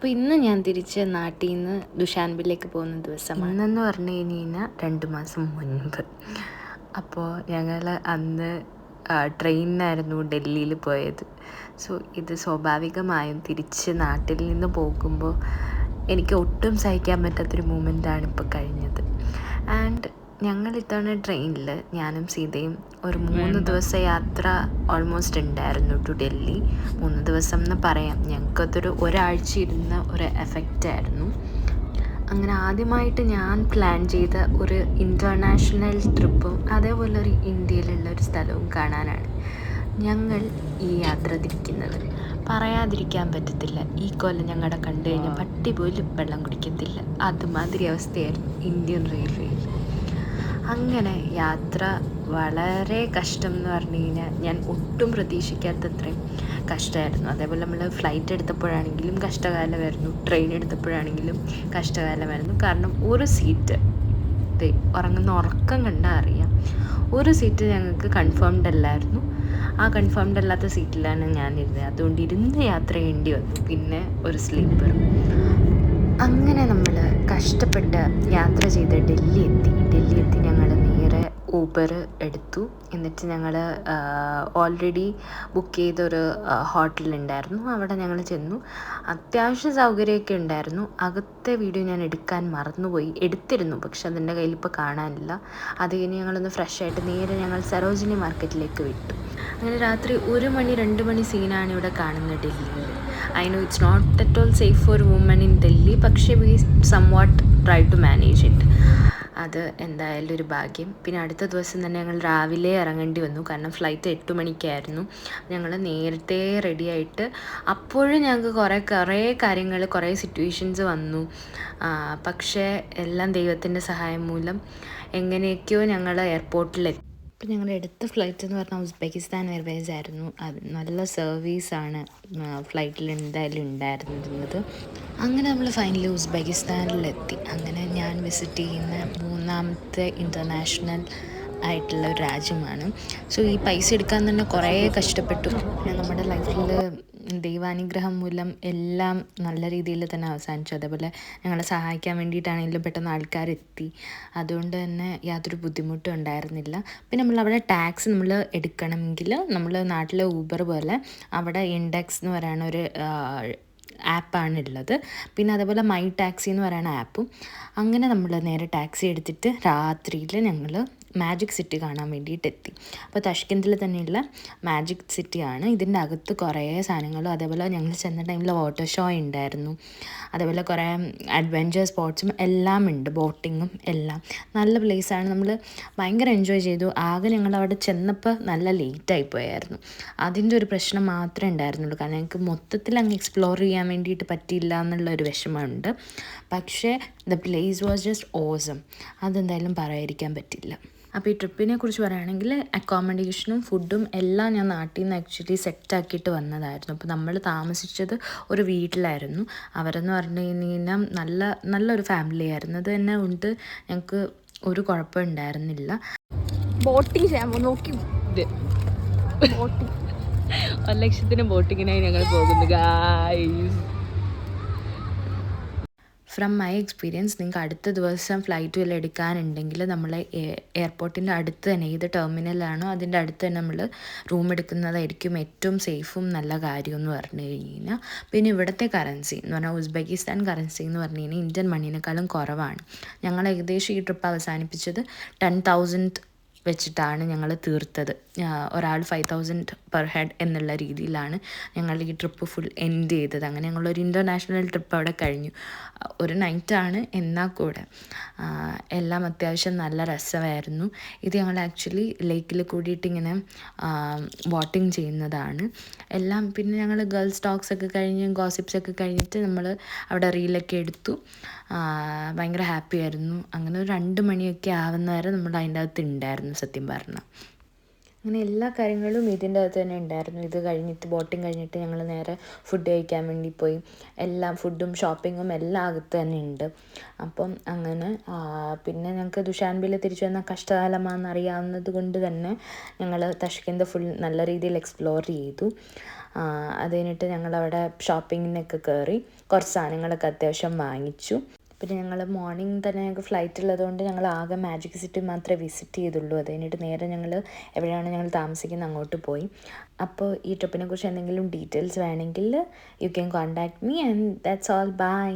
അപ്പോൾ ഇന്ന് ഞാൻ തിരിച്ച് നാട്ടിൽ നിന്ന് ദുഷാൻബിലേക്ക് പോകുന്ന ദിവസമാണ്. ഇന്നെന്ന് പറഞ്ഞു കഴിഞ്ഞാൽ 2 മാസം മുൻപ്. അപ്പോൾ ഞങ്ങൾ അന്ന് ട്രെയിനിനായിരുന്നു ഡൽഹിയിൽ പോയത്. സോ ഇത് സ്വാഭാവികമായും തിരിച്ച് നാട്ടിൽ നിന്ന് പോകുമ്പോൾ എനിക്ക് ഒട്ടും സഹിക്കാൻ പറ്റാത്തൊരു മൂമെൻ്റാണ് ഇപ്പോൾ കഴിഞ്ഞത്. ആൻഡ് ഞങ്ങൾ ഇത്തവണ ട്രെയിനിൽ ഞാനും സീതയും ഒരു 3 ദിവസം യാത്ര ഓൾമോസ്റ്റ് ഉണ്ടായിരുന്നു ടു ഡൽഹി. 3 ദിവസം എന്ന് പറയാം, ഞങ്ങൾക്കതൊരു ഒരാഴ്ച ഇരുന്ന ഒരു എഫക്റ്റായിരുന്നു. അങ്ങനെ ആദ്യമായിട്ട് ഞാൻ പ്ലാൻ ചെയ്ത ഒരു ഇൻ്റർനാഷണൽ ട്രിപ്പും അതേപോലെ ഒരു ഇന്ത്യയിലുള്ള ഒരു സ്ഥലവും കാണാനാണ് ഞങ്ങൾ ഈ യാത്ര തിരിക്കുന്നത്. പറയാതിരിക്കാൻ പറ്റത്തില്ല, ഈ കൊല്ലം ഞങ്ങളുടെ കണ്ടു കഴിഞ്ഞാൽ പട്ടി പോലും വെള്ളം കുടിക്കത്തില്ല. അതുമാതിരി അവസ്ഥയായിരുന്നു ഇന്ത്യൻ റെയിൽവേയിൽ. അങ്ങനെ യാത്ര വളരെ കഷ്ടം എന്ന് പറഞ്ഞു കഴിഞ്ഞാൽ ഞാൻ ഒട്ടും പ്രതീക്ഷിക്കാത്തത്രയും കഷ്ടമായിരുന്നു. അതേപോലെ നമ്മൾ ഫ്ലൈറ്റ് എടുത്തപ്പോഴാണെങ്കിലും കഷ്ടകാലമായിരുന്നു, ട്രെയിൻ എടുത്തപ്പോഴാണെങ്കിലും കഷ്ടകാലമായിരുന്നു. കാരണം ഒരു സീറ്റ് ഉറങ്ങുന്ന ഉറക്കം കണ്ടാൽ അറിയാം, ഒരു സീറ്റ് ഞങ്ങൾക്ക് കൺഫേംഡ് അല്ലായിരുന്നു. ആ കൺഫേംഡ് അല്ലാത്ത സീറ്റിലാണ് ഞാനിരുന്നത്. അതുകൊണ്ട് ഇരുന്ന് യാത്ര ചെയ്യേണ്ടി വന്നു, പിന്നെ ഒരു സ്ലീപ്പറും. അങ്ങനെ നമ്മൾ കഷ്ടപ്പെട്ട് യാത്ര ചെയ്ത് ഡൽഹി എത്തി ഞങ്ങൾ നേരെ ഊബർ എടുത്തു. എന്നിട്ട് ഞങ്ങൾ ഓൾറെഡി ബുക്ക് ചെയ്തൊരു ഹോട്ടലുണ്ടായിരുന്നു, അവിടെ ഞങ്ങൾ ചെന്നു. അത്യാവശ്യം സൗകര്യമൊക്കെ ഉണ്ടായിരുന്നു. അകത്തെ വീഡിയോ ഞാൻ എടുക്കാൻ മറന്നുപോയി, എടുത്തിരുന്നു പക്ഷെ അതിൻ്റെ കയ്യിൽ ഇപ്പോൾ കാണാനില്ല. അത് കഴിഞ്ഞ് ഞങ്ങളൊന്ന് ഫ്രഷായിട്ട് നേരെ ഞങ്ങൾ സരോജിനി മാർക്കറ്റിലേക്ക് വിട്ടു. അങ്ങനെ രാത്രി 1 മണി 2 മണി സീനാണ് ഇവിടെ കാണുന്നത് ഡൽഹിയിൽ. I know it's not at all safe for woman in Delhi, പക്ഷേ we somewhat try to manage it. അത് എന്തായാലും ഒരു ഭാഗ്യം. പിന്നെ അടുത്ത ദിവസം തന്നെ ഞങ്ങൾ രാവിലെ ഇറങ്ങേണ്ടി വന്നു, കാരണം ഫ്ലൈറ്റ് 8 മണിക്കായിരുന്നു. ഞങ്ങൾ നേരത്തെ റെഡിയായിട്ട്, അപ്പോഴും ഞങ്ങൾക്ക് കുറേ കാര്യങ്ങൾ, കുറേ സിറ്റുവേഷൻസ് വന്നു. പക്ഷേ എല്ലാം ദൈവത്തിൻ്റെ സഹായം മൂലം എങ്ങനെയൊക്കെയോ ഞങ്ങൾ എയർപോർട്ടിലെത്തി. ഇപ്പം ഞങ്ങൾ എടുത്ത ഫ്ലൈറ്റ് എന്ന് പറഞ്ഞാൽ ഉസ്ബെക്കിസ്ഥാൻ എയർവേസ് ആയിരുന്നു. അത് നല്ല സർവീസാണ് ഫ്ലൈറ്റിൽ എന്തായാലും ഉണ്ടായിരുന്നത്. അങ്ങനെ നമ്മൾ ഫൈനലി ഉസ്ബെക്കിസ്ഥാനിലെത്തി. അങ്ങനെ ഞാൻ വിസിറ്റ് ചെയ്യുന്ന 3ാമത്തെ ഇൻ്റർനാഷണൽ ആയിട്ടുള്ള ഒരു രാജ്യമാണ്. സോ ഈ പൈസ എടുക്കാൻ തന്നെ കുറേ കഷ്ടപ്പെട്ടു. പിന്നെ നമ്മുടെ ലൈഫിൽ ദൈവാനുഗ്രഹം മൂലം എല്ലാം നല്ല രീതിയിൽ തന്നെ അവസാനിച്ചു. അതേപോലെ ഞങ്ങളെ സഹായിക്കാൻ വേണ്ടിയിട്ടാണെങ്കിലും പെട്ടെന്ന് ആൾക്കാരെത്തി. അതുകൊണ്ട് തന്നെ യാതൊരു ബുദ്ധിമുട്ടും ഉണ്ടായിരുന്നില്ല. പിന്നെ നമ്മളവിടെ ടാക്സി നമ്മൾ എടുക്കണമെങ്കിൽ നമ്മൾ നാട്ടിലെ ഊബർ പോലെ അവിടെ ഇൻഡെക്സ് എന്ന് പറയുന്ന ഒരു ആപ്പാണുള്ളത്. പിന്നെ അതേപോലെ മൈ ടാക്സി എന്ന് പറയുന്ന ആപ്പും. അങ്ങനെ നമ്മൾ നേരെ ടാക്സി എടുത്തിട്ട് രാത്രിയിൽ ഞങ്ങൾ മാജിക് സിറ്റി കാണാൻ വേണ്ടിയിട്ട് എത്തി. അപ്പോൾ തഷ്കെന്തിൽ തന്നെയുള്ള മാജിക് സിറ്റിയാണ്. ഇതിൻ്റെ അകത്ത് കുറേ സാധനങ്ങളും, അതേപോലെ ഞങ്ങൾ ചെന്ന ടൈമിൽ വാട്ടർ ഷോ ഉണ്ടായിരുന്നു. അതേപോലെ കുറേ അഡ്വെഞ്ചർ സ്പോർട്സും എല്ലാം ഉണ്ട്, ബോട്ടിങ്ങും എല്ലാം. നല്ല പ്ലേസാണ്, നമ്മൾ ഭയങ്കര എൻജോയ് ചെയ്തു. ആകെ ഞങ്ങൾ അവിടെ ചെന്നപ്പോൾ നല്ല ലേറ്റായി പോയായിരുന്നു. അതിൻ്റെ ഒരു പ്രശ്നം മാത്രമേ ഉണ്ടായിരുന്നുള്ളൂ, കാരണം ഞങ്ങൾക്ക് മൊത്തത്തിൽ അങ്ങ് എക്സ്പ്ലോർ ചെയ്യാൻ വേണ്ടിയിട്ട് പറ്റിയില്ല എന്നുള്ളൊരു വിഷമമുണ്ട്. പക്ഷേ the place was just awesome, അതെന്തായാലും പറയാതിരിക്കാൻ പറ്റില്ല. അപ്പോൾ ഈ ട്രിപ്പിനെ കുറിച്ച് പറയുകയാണെങ്കിൽ അക്കോമഡേഷനും ഫുഡും എല്ലാം ഞാൻ നാട്ടിൽ നിന്ന് ആക്ച്വലി സെറ്റാക്കിയിട്ട് വന്നതായിരുന്നു. അപ്പോൾ നമ്മൾ താമസിച്ചത് ഒരു വീട്ടിലായിരുന്നു. അവരെന്ന് പറഞ്ഞു കഴിഞ്ഞാൽ നല്ലൊരു ഫാമിലി ആയിരുന്നു. അത് തന്നെ കൊണ്ട് ഞങ്ങൾക്ക് ഒരു കുഴപ്പം ഉണ്ടായിരുന്നില്ല. ബോട്ടിങ് ചെയ്യാൻ നോക്കി, 1 ലക്ഷത്തിന് ബോട്ടിങ്ങിനായി ഞങ്ങൾ പോകുന്നു ഗായ്സ്. ഫ്രം മൈ എക്സ്പീരിയൻസ്, നിങ്ങൾക്ക് അടുത്ത ദിവസം ഫ്ലൈറ്റ് വല്ല എടുക്കാനുണ്ടെങ്കിൽ നമ്മൾ എയർപോർട്ടിൻ്റെ അടുത്ത് തന്നെ, ഏത് ടെർമിനലാണോ അതിൻ്റെ അടുത്ത് തന്നെ നമ്മൾ റൂം എടുക്കുന്നതായിരിക്കും ഏറ്റവും സേഫും നല്ല കാര്യം എന്ന് പറഞ്ഞു കഴിഞ്ഞാൽ. പിന്നെ ഇവിടുത്തെ കറൻസി എന്ന് പറഞ്ഞാൽ ഉസ്ബെക്കിസ്ഥാൻ കറൻസി എന്ന് പറഞ്ഞു കഴിഞ്ഞാൽ ഇന്ത്യൻ മണിനേക്കാളും കുറവാണ്. ഞങ്ങൾ ഏകദേശം ഈ ട്രിപ്പ് അവസാനിപ്പിച്ചത് 10,000 വെച്ചിട്ടാണ് ഞങ്ങൾ തീർത്തത്. ഒരാൾ 5,000 പെർ ഹെഡ് എന്നുള്ള രീതിയിലാണ് ഞങ്ങൾ ഈ ട്രിപ്പ് ഫുൾ എൻഡ് ചെയ്തത്. അങ്ങനെ ഞങ്ങളൊരു ഇൻ്റർനാഷണൽ ട്രിപ്പ് അവിടെ കഴിഞ്ഞു. ഒരു നൈറ്റാണ്, എന്നാൽ കൂടെ എല്ലാം അത്യാവശ്യം നല്ല രസമായിരുന്നു. ഇത് ഞങ്ങൾ ആക്ച്വലി ലേക്കിൽ കൂടിയിട്ട് ഇങ്ങനെ ബോട്ടിങ് ചെയ്യുന്നതാണ് എല്ലാം. പിന്നെ ഞങ്ങൾ ഗേൾസ് ടോക്സൊക്കെ കഴിഞ്ഞ് ഗോസിപ്സൊക്കെ കഴിഞ്ഞിട്ട് നമ്മൾ അവിടെ റീലൊക്കെ എടുത്തു. ഭയങ്കര ഹാപ്പി ആയിരുന്നു. അങ്ങനെ ഒരു 2 മണിയൊക്കെ ആവുന്ന വരെ നമ്മൾ അതിൻ്റെ അകത്ത് ഉണ്ടായിരുന്നു സത്യം പറഞ്ഞാൽ. അങ്ങനെ എല്ലാ കാര്യങ്ങളും ഇതിൻ്റെ അകത്ത് തന്നെ ഉണ്ടായിരുന്നു. ഇത് കഴിഞ്ഞിട്ട് ബോട്ടിങ് കഴിഞ്ഞിട്ട് ഞങ്ങൾ നേരെ ഫുഡ് കഴിക്കാൻ വേണ്ടി പോയി. എല്ലാം ഫുഡും ഷോപ്പിങ്ങും എല്ലാം അകത്ത് തന്നെ ഉണ്ട്. അപ്പം അങ്ങനെ പിന്നെ ഞങ്ങൾക്ക് ദുഷാൻബെയിൽ തിരിച്ചു വന്നാൽ കഷ്ടകാലമാണെന്ന് അറിയാവുന്നത് കൊണ്ട് തന്നെ ഞങ്ങൾ തഷ്കെന്ത് ഫുൾ നല്ല രീതിയിൽ എക്സ്പ്ലോർ ചെയ്തു. അത് കഴിഞ്ഞിട്ട് ഞങ്ങളവിടെ ഷോപ്പിങ്ങിനൊക്കെ കയറി കുറച്ച് സാധനങ്ങളൊക്കെ അത്യാവശ്യം വാങ്ങിച്ചു. പിന്നെ ഞങ്ങൾ മോർണിംഗ് തന്നെ ഞങ്ങൾക്ക് ഫ്ലൈറ്റ് ഉള്ളതുകൊണ്ട് ഞങ്ങൾ ആകെ മാജിക് സിറ്റി മാത്രമേ വിസിറ്റ് ചെയ്തുള്ളൂ. അത് കഴിഞ്ഞിട്ട് നേരെ ഞങ്ങൾ എവിടെയാണ് ഞങ്ങൾ താമസിക്കുന്നത് അങ്ങോട്ട് പോയി. അപ്പോൾ ഈ ട്രിപ്പിനെ കുറിച്ച് എന്തെങ്കിലും ഡീറ്റെയിൽസ് വേണമെങ്കിൽ you can contact me and that's all. By.